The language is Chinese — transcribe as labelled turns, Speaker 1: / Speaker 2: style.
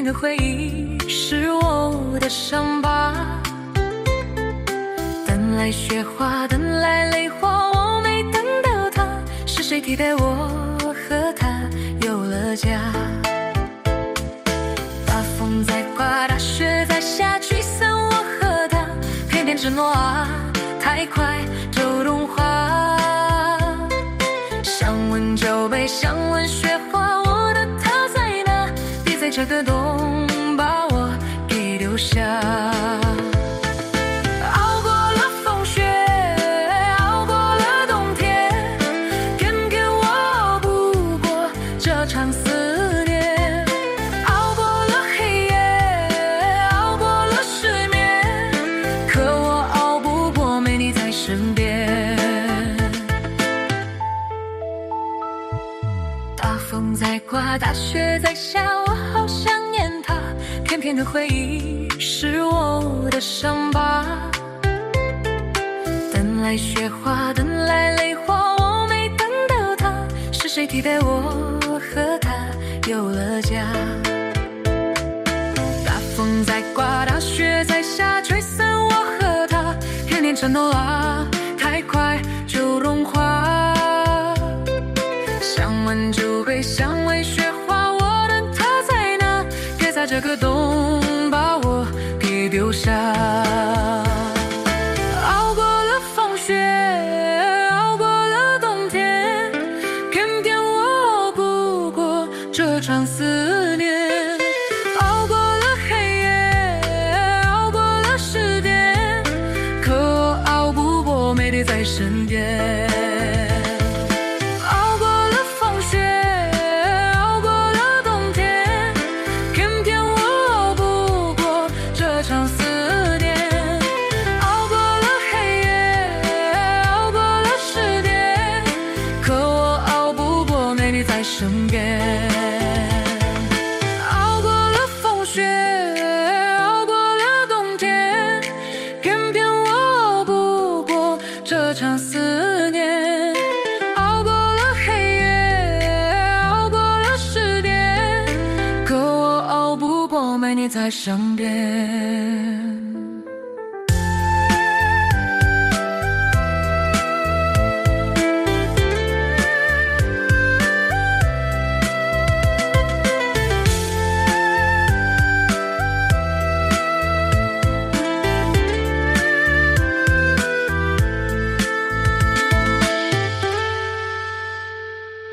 Speaker 1: 片的回忆是我的伤疤。等来雪花，等来泪花，我没等到他，是谁替代我和他有了家？大风在刮，大雪在下，驱散我和他，偏偏承诺啊，太快就融化。想问酒杯，想问雪花，我的他在哪？别在这个冬把我给丢下。熬过了风雪，熬过了冬天，偏偏我熬不过这场思念。熬过了黑夜，熬过了失眠，可我熬不过没你在身边。大风在刮，大雪在下，我好想念他，偏偏的回忆是我的伤疤。等来雪花，等来泪花，我没等到他，是谁替代我和他有了家？大风在刮，大雪在下，吹散我和他，偏偏承诺啊，太快就融化。想问酒杯，想问雪花，我的他在哪？别在这个冬把我给丢下。熬过了风雪，熬过了冬天，偏偏我熬不过这场思念。熬过了黑夜，熬过了失恋，可我熬不过没你在身边。在身边，熬过了风雪，熬过了冬天，偏偏我熬不过这场思念。熬过了黑夜，熬过了失恋，可我熬不过没你在身边。